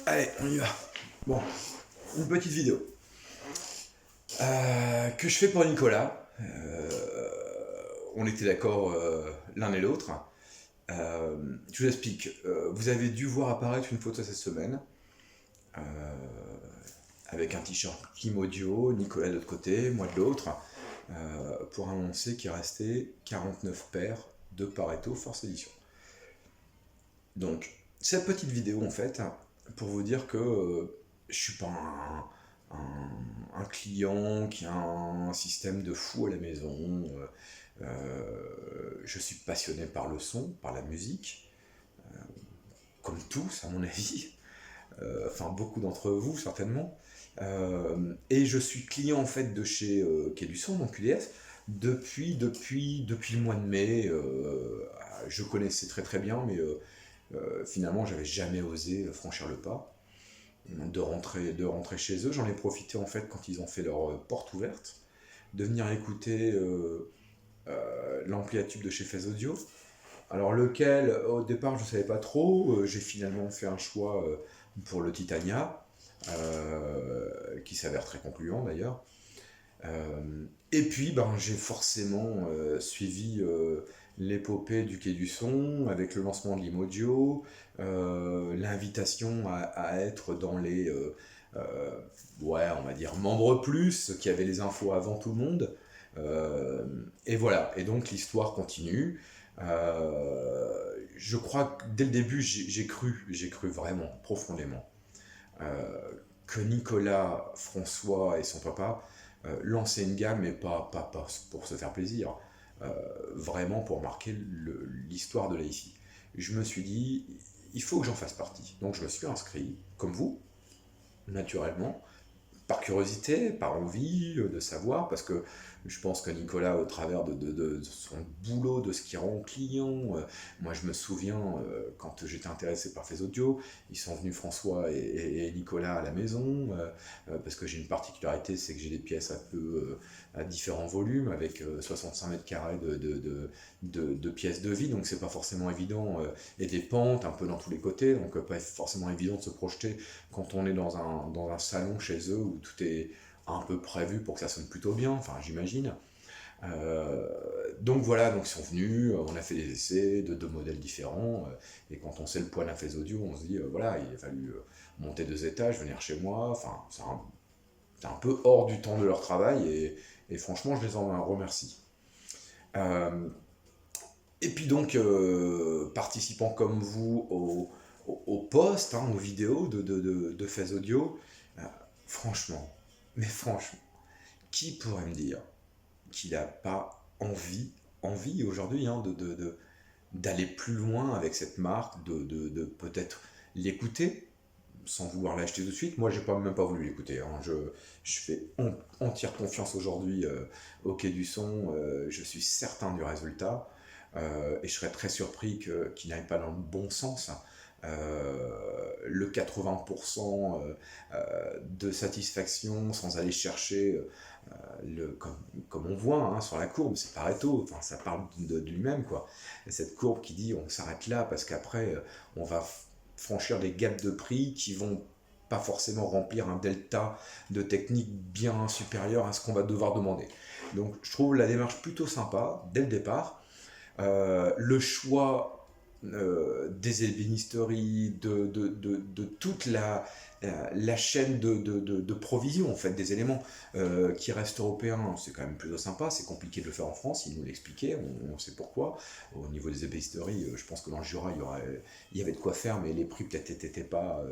Allez, on y va. Bon, une petite vidéo que je fais pour Nicolas. On était d'accord l'un et l'autre. Je vous explique. Vous avez dû voir apparaître une photo cette semaine euh, avec un t-shirt Kim Audio, Nicolas de l'autre côté, moi de l'autre, pour annoncer qu'il restait 49 paires de Pareto Force Edition. Donc, cette petite vidéo en fait, pour vous dire que je suis pas un client qui a un système de fou à la maison. Je suis passionné par le son, par la musique, comme tous à mon avis, enfin beaucoup d'entre vous certainement. Et je suis client en fait de chez Quai du Son, donc QDS, depuis le mois de mai. Je connaissais très très bien, mais finalement j'avais jamais osé franchir le pas de rentrer chez eux. J'en ai profité en fait quand ils ont fait leur porte ouverte, de venir écouter l'ampli à tube de chez Phase Audio. Alors lequel, au départ je ne savais pas trop, j'ai finalement fait un choix pour le Titania, qui s'avère très concluant d'ailleurs. Et puis j'ai forcément suivi l'épopée du Quai du Son avec le lancement de l'Imodio, l'invitation à être dans les ouais, on va dire membres plus, qui avaient les infos avant tout le monde. Et voilà, et donc l'histoire continue. Je crois que dès le début, j'ai cru vraiment, profondément, euh, que Nicolas, François et son papa lançaient une gamme, mais pas pour se faire plaisir, euh, vraiment pour marquer l'histoire de l'AIFI. Je me suis dit, il faut que j'en fasse partie. Donc je me suis inscrit, comme vous, naturellement, par curiosité, par envie de savoir, parce que je pense que Nicolas, au travers de son boulot, de ce qu'il rend aux clients, moi je me souviens, quand j'étais intéressé par Fais Audio, ils sont venus François et Nicolas à la maison, parce que j'ai une particularité, c'est que j'ai des pièces un peu à différents volumes, avec 65 mètres carrés de pièces de vie, donc c'est pas forcément évident, et des pentes un peu dans tous les côtés, donc pas forcément évident de se projeter quand on est dans un salon chez eux où tout est un peu prévu pour que ça sonne plutôt bien, enfin j'imagine. Donc voilà, donc ils sont venus, on a fait des essais de deux modèles différents, et quand on sait le poids d'un Phase Audio, on se dit, voilà, il a fallu monter 2 étages, venir chez moi, enfin c'est un peu hors du temps de leur travail, et franchement je les en remercie. Euh, et puis donc, participant comme vous au post, hein, aux vidéos de Phase Audio, euh, franchement, mais franchement, qui pourrait me dire qu'il n'a pas envie aujourd'hui, hein, d'aller plus loin avec cette marque, de peut-être l'écouter sans vouloir l'acheter tout de suite. Moi, j'ai même pas voulu l'écouter, hein. Je fais entière confiance aujourd'hui au Quai du Son. Je suis certain du résultat. Et je serais très surpris qu'il n'aille pas dans le bon sens. Le 80% de satisfaction sans aller chercher comme on voit, hein, sur la courbe, c'est Pareto, enfin, ça parle de lui-même, quoi. Et cette courbe qui dit on s'arrête là parce qu'après on va franchir des gaps de prix qui vont pas forcément remplir un delta de technique bien supérieur à ce qu'on va devoir demander. Donc je trouve la démarche plutôt sympa dès le départ. Le choix des ébénisteries, de toute la chaîne de provision en fait, des éléments qui restent européens, c'est quand même plutôt sympa. C'est compliqué de le faire en France, ils nous l'expliquaient, on sait pourquoi. Au niveau des ébénisteries, je pense que dans le Jura, il y avait de quoi faire, mais les prix peut-être n'étaient pas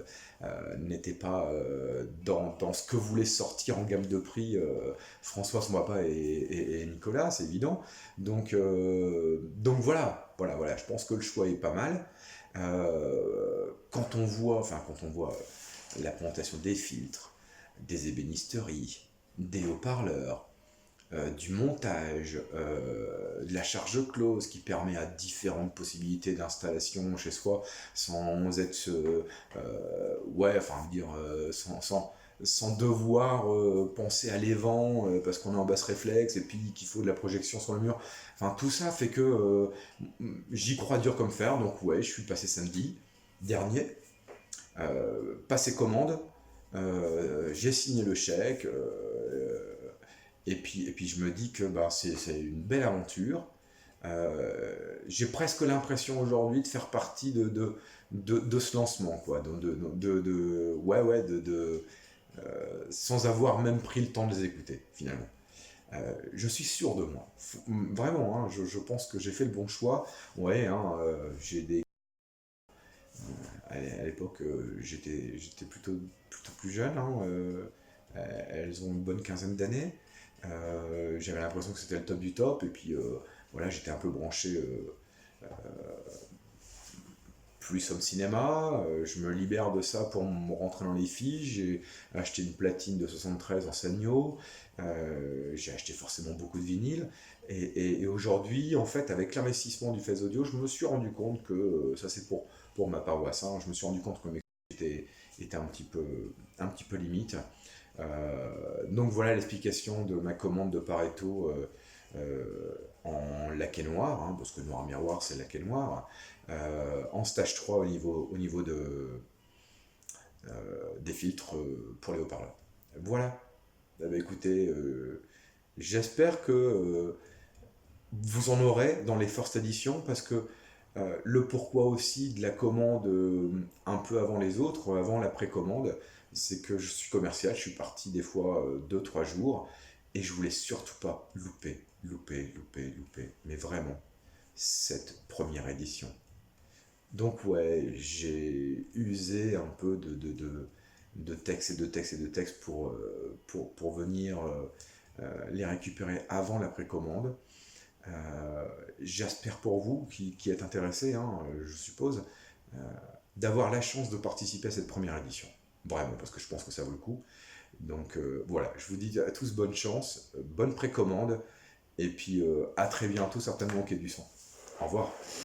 dans ce que voulait sortir en gamme de prix François, son papa et Nicolas, c'est évident. Donc voilà, je pense que le choix est pas mal. Quand on voit la présentation des filtres, des ébénisteries, des haut-parleurs, du montage, de la charge close qui permet à différentes possibilités d'installation chez soi sans être, ouais, enfin dire, sans devoir penser à l'évent parce qu'on est en basse réflexe et puis qu'il faut de la projection sur le mur. Enfin, tout ça fait que j'y crois dur comme fer. Donc, ouais, je suis passé samedi dernier Passé commande, j'ai signé le chèque, et puis je me dis que bah, c'est une belle aventure. J'ai presque l'impression aujourd'hui de faire partie de ce lancement, quoi. Ouais, ouais, sans avoir même pris le temps de les écouter, finalement. Je suis sûr de moi. Vraiment, hein, je pense que j'ai fait le bon choix. Ouais, hein, j'ai des... À l'époque, j'étais plutôt plus jeune, hein, elles ont une bonne quinzaine d'années. J'avais l'impression que c'était le top du top, et puis voilà, j'étais un peu branché plus au cinéma. Je me libère de ça pour me rentrer dans les filles. J'ai acheté une platine de 73 en Sanyo. J'ai acheté forcément beaucoup de vinyles. Et aujourd'hui, en fait, avec l'investissement du Fez Audio, je me suis rendu compte que, ça c'est pour ma paroisse, hein, je me suis rendu compte que mes étaient un petit peu limite. Donc voilà l'explication de ma commande de Pareto en laqué noir, hein, parce que noir miroir c'est laqué noir, en stage 3 au niveau des filtres pour les haut-parleurs. Voilà. Eh ben, écoutez, j'espère que vous en aurez dans les first editions, parce que le pourquoi aussi de la commande un peu avant les autres, avant la précommande, c'est que je suis commercial, je suis parti des fois 2-3 jours, et je voulais surtout pas louper, mais vraiment, cette première édition. Donc ouais, j'ai usé un peu de textes et de textes et de textes pour venir les récupérer avant la précommande. J'espère pour vous qui êtes intéressés, hein, je suppose, euh, d'avoir la chance de participer à cette première édition. Vraiment, parce que je pense que ça vaut le coup. Donc voilà, je vous dis à tous bonne chance, bonne précommande, et puis à très bientôt certainement au Quai du Son. Au revoir.